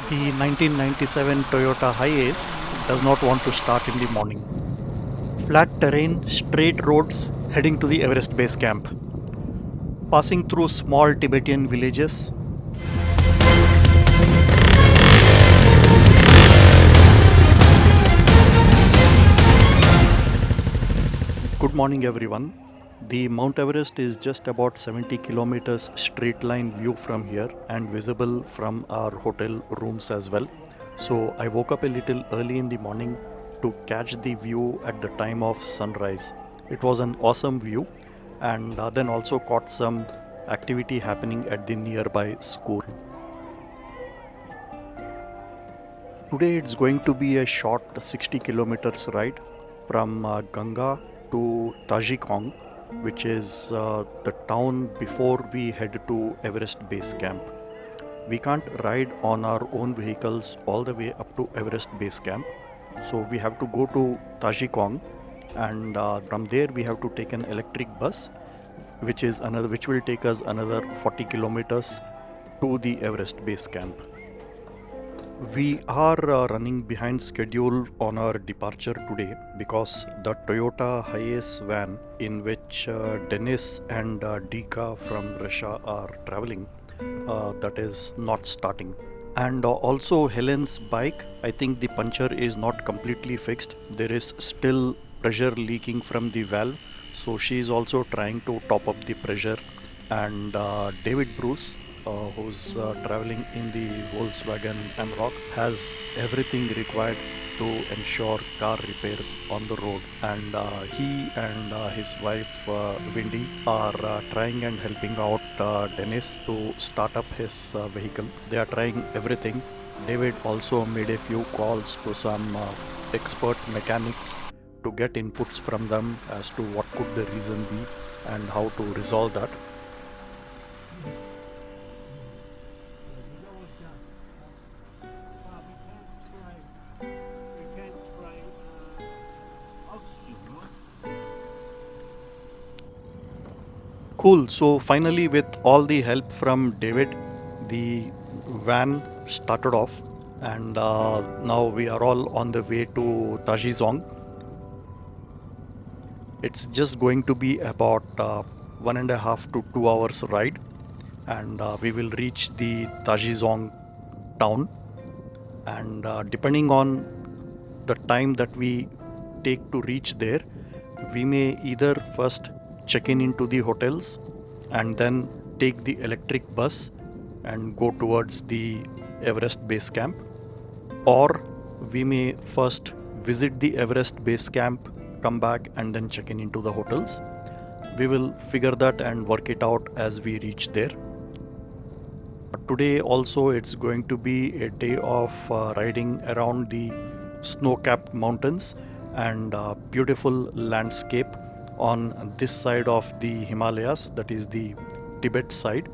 The 1997 Toyota Hiace does not want to start in the morning. Flat terrain, straight roads heading to the Everest Base Camp. Passing through small Tibetan villages. Good morning, everyone. The Mount Everest is just about 70 kilometers straight line view from here and visible from our hotel rooms as well. So I woke up a little early in the morning to catch the view at the time of sunrise. It was an awesome view, and then also caught some activity happening at the nearby school. Today it's going to be a short 60 kilometers ride from Gangga to Tajiong, which is the town before we head to Everest Base Camp. We can't ride on our own vehicles all the way up to Everest Base Camp, so we have to go to Tajiong, and from there we have to take an electric bus, which will take us another 40 kilometers to the Everest Base Camp. We are running behind schedule on our departure today because the Toyota Hiace van in which Denis and Dika from Russia are traveling, that is not starting. And also Helen's bike, I think the puncture is not completely fixed. There is still pressure leaking from the valve, so she is also trying to top up the pressure. And David Bruce, who's traveling in the Volkswagen Amarok, has everything required to ensure car repairs on the road. And he and his wife Windy are trying and helping out Dennis to start up his vehicle. They are trying everything. David also made a few calls to some expert mechanics to get inputs from them as to what could the reason be and how to resolve that. Cool. So finally, with all the help from David, the van started off, and now we are all on the way to Tajiong. It's just going to be about 1.5 to 2 hours ride, and we will reach the Tajiong town. And depending on the time that we take to reach there, we may either first check in into the hotels and then take the electric bus and go towards the Everest Base Camp, or we may first visit the Everest Base Camp, come back and then check in into the hotels. We will figure that and work it out as we reach there. Today also it's going to be a day of riding around the snow-capped mountains and beautiful landscape on this side of the Himalayas, that is the Tibet side.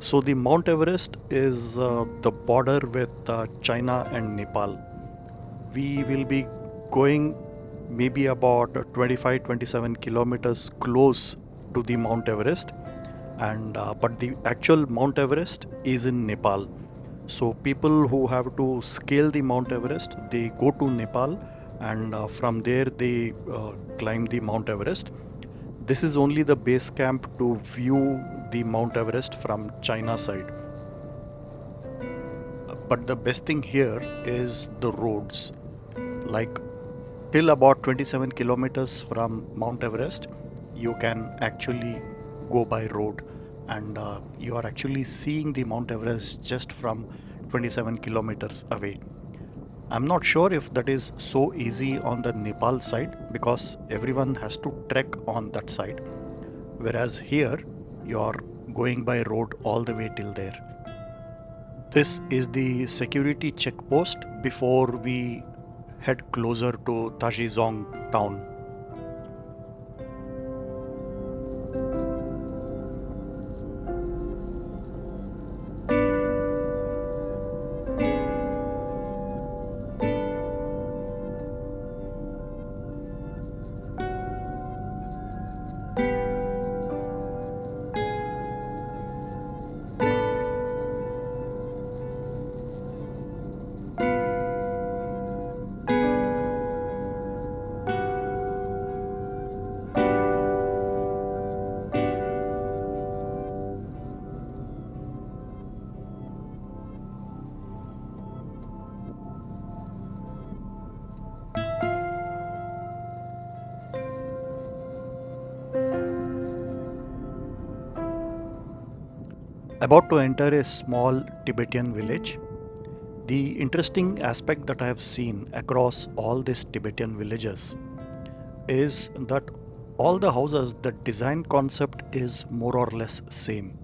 So the Mount Everest is the border with China and Nepal. We will be going maybe about 25-27 kilometers close to the Mount Everest, and but the actual Mount Everest is in Nepal. So people who have to scale the Mount Everest, they go to Nepal, and from there they climb the Mount Everest. This is only the base camp to view the Mount Everest from China side. But the best thing here is the roads. Like till about 27 kilometers from Mount Everest, you can actually go by road, and you are actually seeing the Mount Everest just from 27 kilometers away. I'm not sure if that is so easy on the Nepal side because everyone has to trek on that side, whereas here you're going by road all the way till there. This is the security checkpost before we head closer to Tajiong town. About to enter a small Tibetan village. The interesting aspect that I have seen across all these Tibetan villages is that all the houses, the design concept is more or less same.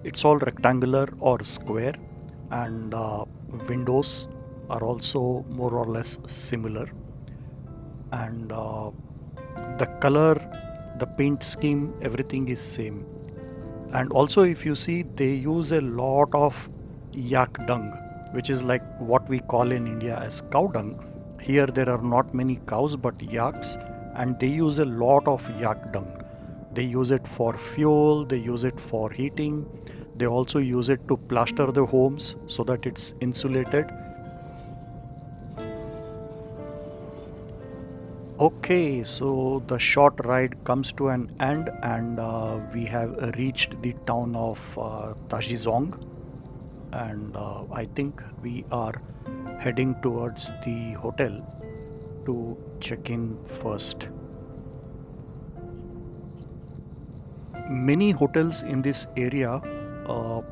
It's all rectangular or square, and windows are also more or less similar, and the color, the paint scheme, everything is same. And also, if you see, they use a lot of yak dung, which is like what we call in India as cow dung. Here there are not many cows but yaks, and they use a lot of yak dung. They use it for fuel, they use it for heating, they also use it to plaster the homes so that it's insulated. Okay, so the short ride comes to an end, and we have reached the town of Tajiong, and I think we are heading towards the hotel to check in first. Many hotels in this area uh,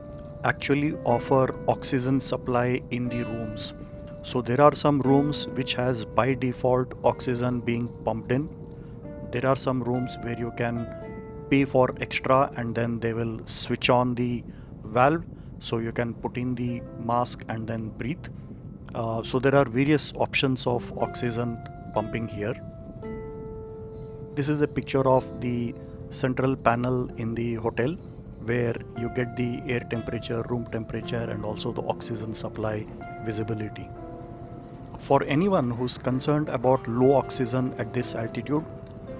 actually offer oxygen supply in the rooms. So there are some rooms which has by default oxygen being pumped in. There are some rooms where you can pay for extra and then they will switch on the valve so you can put in the mask and then breathe. So there are various options of oxygen pumping here. This is a picture of the central panel in the hotel where you get the air temperature, room temperature, and also the oxygen supply visibility. For anyone who's concerned about low oxygen at this altitude,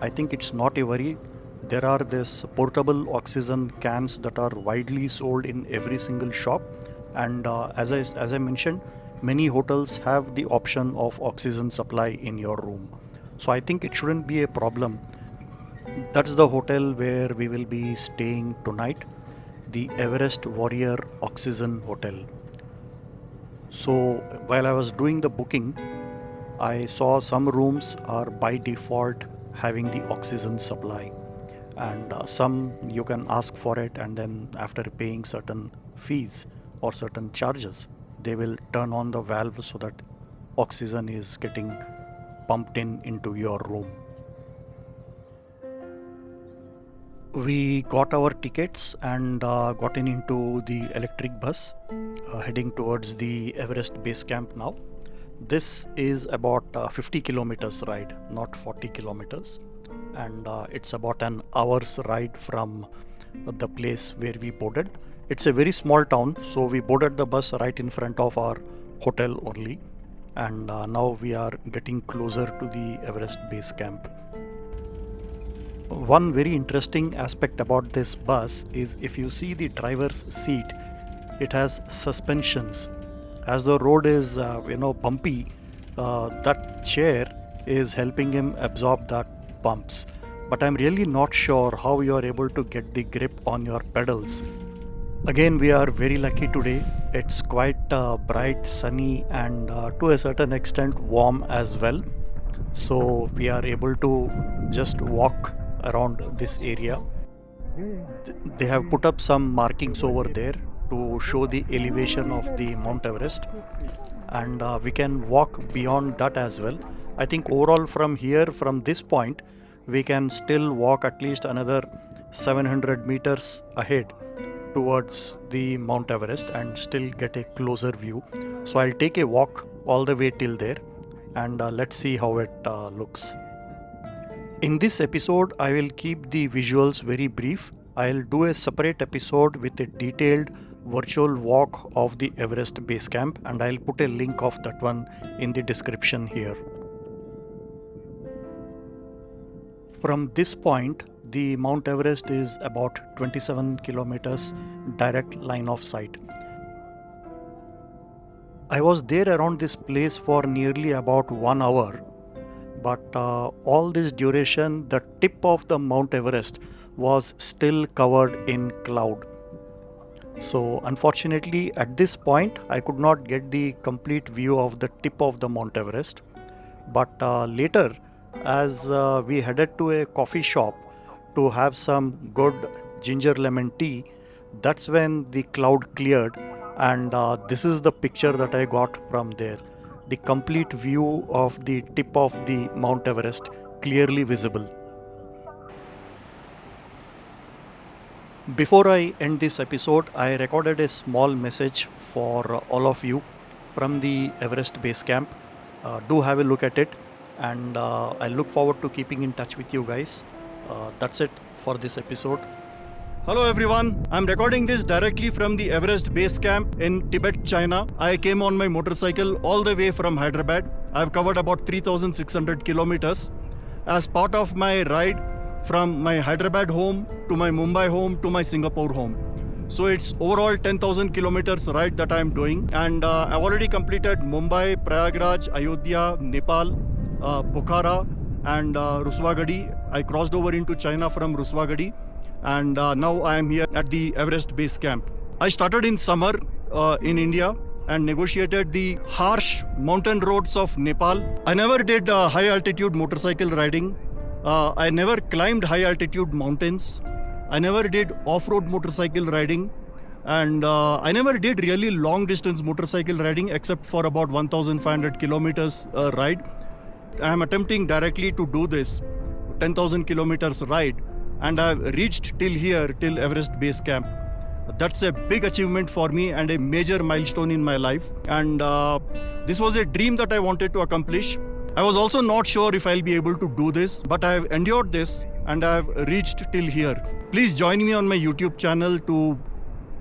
I think it's not a worry. There are this portable oxygen cans that are widely sold in every single shop, and as I mentioned, many hotels have the option of oxygen supply in your room. So I think it shouldn't be a problem. That's the hotel where we will be staying tonight, the Everest Warrior Oxygen Hotel. So while I was doing the booking, I saw some rooms are by default having the oxygen supply, and some you can ask for it, and then after paying certain fees or certain charges, they will turn on the valve so that oxygen is getting pumped in into your room. We got our tickets and gotten into the electric bus heading towards the Everest Base Camp now. This is about 50 kilometers ride, not 40 kilometers, and it's about an hour's ride from the place where we boarded. It's a very small town, so we boarded the bus right in front of our hotel only, and now we are getting closer to the Everest Base Camp. One very interesting aspect about this bus is if you see the driver's seat, it has suspensions. As the road is bumpy, that chair is helping him absorb that bumps. But I'm really not sure how you are able to get the grip on your pedals. Again, we are very lucky today. It's quite bright, sunny, and to a certain extent warm as well. So we are able to just walk around this area. They have put up some markings over there to show the elevation of the Mount Everest, and we can walk beyond that as well. I think overall from here, from this point, we can still walk at least another 700 meters ahead towards the Mount Everest and still get a closer view. So I'll take a walk all the way till there, and let's see how it looks. In this episode, I will keep the visuals very brief. I'll do a separate episode with a detailed virtual walk of the Everest Base Camp, and I'll put a link of that one in the description here. From this point, the Mount Everest is about 27 kilometers direct line of sight. I was there around this place for nearly about 1 hour, but all this duration, the tip of the Mount Everest was still covered in cloud. So unfortunately, at this point, I could not get the complete view of the tip of the Mount Everest. But later, as we headed to a coffee shop to have some good ginger lemon tea, That's when the cloud cleared, and this is the picture that I got from there. The complete view of the tip of the Mount Everest clearly visible. Before I end this episode, I recorded a small message for all of you from the Everest Base Camp. Do have a look at it, and I look forward to keeping in touch with you guys. That's it for this episode. Hello everyone, I'm recording this directly from the Everest Base Camp in Tibet, China. I came on my motorcycle all the way from Hyderabad. I've covered about 3,600 kilometers. As part of my ride from my Hyderabad home to my Mumbai home to my Singapore home. So it's overall 10,000 kilometers ride that I'm doing, and I've already completed Mumbai, Prayagraj, Ayodhya, Nepal, Bukhara and Ruswagadi. I crossed over into China from Ruswagadi, and now I am here at the Everest Base Camp. I started in summer in India and negotiated the harsh mountain roads of Nepal. I never did high altitude motorcycle riding. I never climbed high altitude mountains. I never did off-road motorcycle riding, and I never did really long distance motorcycle riding except for about 1,500 kilometers ride. I am attempting directly to do this 10,000 kilometers ride, and I've reached till Everest Base Camp. That's a big achievement for me and a major milestone in my life, and this was a dream that I wanted to accomplish. I was also not sure if I'll be able to do this, but I've endured this and I've reached till here. Please join me on my YouTube channel to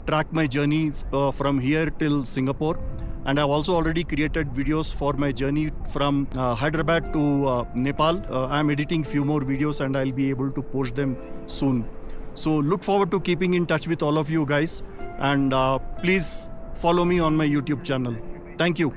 track my journey from here till Singapore. And I've also already created videos for my journey from Hyderabad to Nepal. I'm editing few more videos and I'll be able to post them soon. So look forward to keeping in touch with all of you guys, and please follow me on my YouTube channel. Thank you.